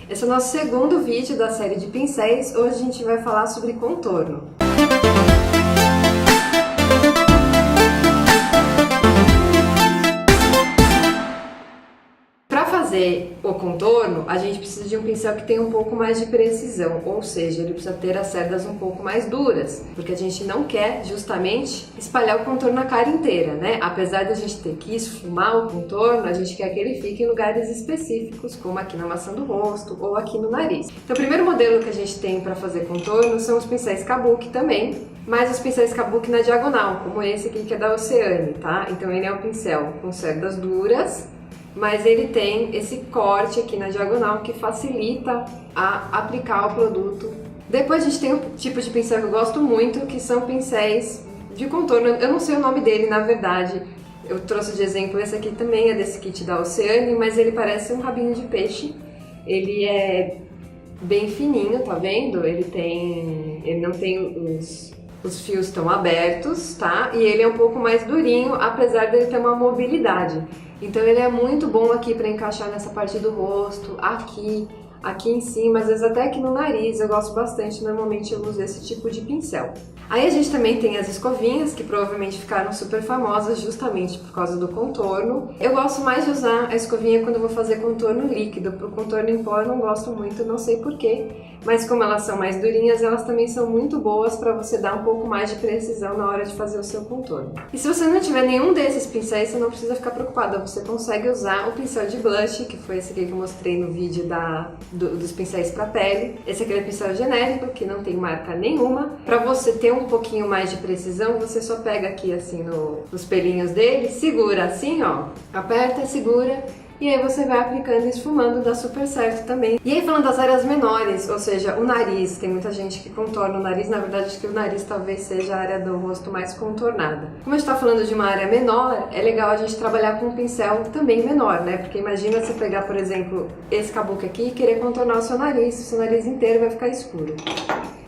Esse é o nosso segundo vídeo da série de pincéis. Hoje a gente vai falar sobre contorno. Para fazer o contorno, a gente precisa de um pincel que tenha um pouco mais de precisão, ou seja, ele precisa ter as cerdas um pouco mais duras, porque a gente não quer justamente espalhar o contorno na cara inteira, né? Apesar de a gente ter que esfumar o contorno, a gente quer que ele fique em lugares específicos, como aqui na maçã do rosto ou aqui no nariz. Então o primeiro modelo que a gente tem para fazer contorno são os pincéis Kabuki também, mas os pincéis Kabuki na diagonal, como esse aqui que é da Oceane, tá? Então ele é um pincel com cerdas duras, mas ele tem esse corte aqui na diagonal que facilita a aplicar o produto. Depois a gente tem um tipo de pincel que eu gosto muito, que são pincéis de contorno. Eu não sei o nome dele, na verdade. Eu trouxe de exemplo esse aqui também, é desse kit da Oceane, mas ele parece um rabinho de peixe. Ele é bem fininho, tá vendo? Ele não tem os fios tão abertos, tá? E ele é um pouco mais durinho, apesar dele ter uma mobilidade. Então ele é muito bom aqui para encaixar nessa parte do rosto, aqui em cima, às vezes até aqui no nariz, eu gosto bastante, normalmente eu uso esse tipo de pincel. Aí a gente também tem as escovinhas, que provavelmente ficaram super famosas justamente por causa do contorno. Eu gosto mais de usar a escovinha quando eu vou fazer contorno líquido, pro contorno em pó eu não gosto muito, não sei porquê, mas como elas são mais durinhas, elas também são muito boas para você dar um pouco mais de precisão na hora de fazer o seu contorno. E se você não tiver nenhum desses pincéis, você não precisa ficar preocupada, você consegue usar o pincel de blush, que foi esse aqui que eu mostrei no vídeo dos pincéis para pele. Esse aqui é o pincel genérico, que não tem marca nenhuma. Para você ter um pouquinho mais de precisão, você só pega aqui assim nos pelinhos dele, segura assim, ó, aperta, segura, e aí você vai aplicando e esfumando, dá super certo também. E aí falando das áreas menores, ou seja, o nariz, tem muita gente que contorna o nariz, na verdade acho que o nariz talvez seja a área do rosto mais contornada. Como a gente tá falando de uma área menor, é legal a gente trabalhar com um pincel também menor, né? Porque imagina você pegar, por exemplo, esse Kabuki aqui e querer contornar o seu nariz inteiro vai ficar escuro.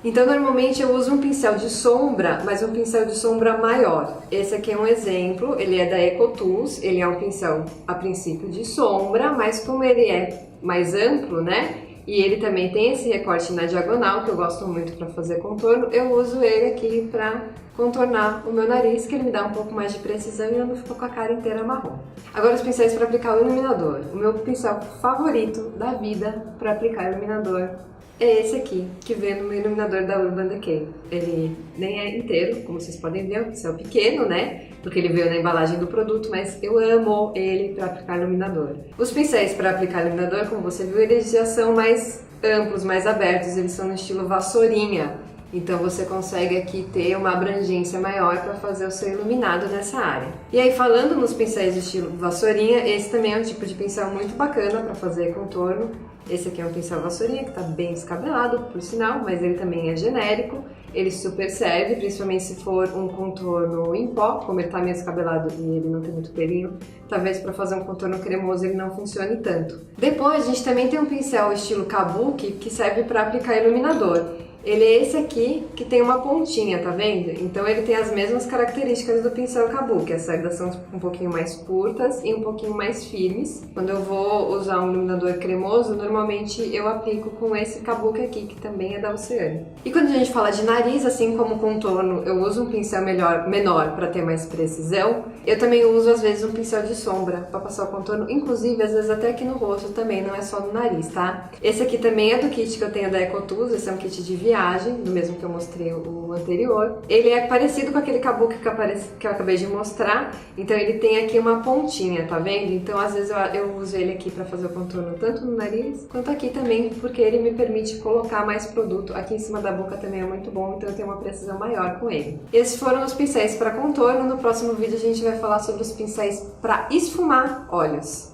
Então, normalmente eu uso um pincel de sombra, mas um pincel de sombra maior. Esse aqui é um exemplo, ele é da EcoTools, ele é um pincel, a princípio, de sombra, mas como ele é mais amplo, né? E ele também tem esse recorte na diagonal, que eu gosto muito para fazer contorno, eu uso ele aqui para contornar o meu nariz, que ele me dá um pouco mais de precisão e eu não fico com a cara inteira marrom. Agora os pincéis para aplicar o iluminador. O meu pincel favorito da vida para aplicar iluminador é esse aqui, que vem no iluminador da Urban Decay. Ele nem é inteiro, como vocês podem ver, é um pincel pequeno, né? Porque ele veio na embalagem do produto, mas eu amo ele para aplicar iluminador. Os pincéis para aplicar iluminador, como você viu, eles já são mais amplos, mais abertos, eles são no estilo vassourinha. Então você consegue aqui ter uma abrangência maior para fazer o seu iluminado nessa área. E aí falando nos pincéis do estilo vassourinha, esse também é um tipo de pincel muito bacana para fazer contorno. Esse aqui é um pincel vassourinha que está bem descabelado, por sinal, mas ele também é genérico. Ele super serve, principalmente se for um contorno em pó, como ele está meio descabelado e ele não tem muito pelinho. Talvez para fazer um contorno cremoso ele não funcione tanto. Depois a gente também tem um pincel estilo Kabuki que serve para aplicar iluminador. Ele é esse aqui, que tem uma pontinha, tá vendo? Então ele tem as mesmas características do pincel Kabuki. As cerdas são um pouquinho mais curtas e um pouquinho mais firmes. Quando eu vou usar um iluminador cremoso, normalmente eu aplico com esse Kabuki aqui, que também é da Oceane. E quando a gente fala de nariz, assim como contorno, eu uso um pincel menor para ter mais precisão. Eu também uso, às vezes, um pincel de sombra para passar o contorno, inclusive, às vezes, até aqui no rosto também, não é só no nariz, tá? Esse aqui também é do kit que eu tenho da EcoTools, esse é um kit de viagem, do mesmo que eu mostrei o anterior. Ele é parecido com aquele Kabuki que eu acabei de mostrar, então ele tem aqui uma pontinha, tá vendo? Então, às vezes, eu uso ele aqui para fazer o contorno tanto no nariz, quanto aqui também, porque ele me permite colocar mais produto. Aqui em cima da boca também é muito bom, então eu tenho uma precisão maior com ele. Esses foram os pincéis para contorno. No próximo vídeo a gente vai falar sobre os pincéis para esfumar olhos.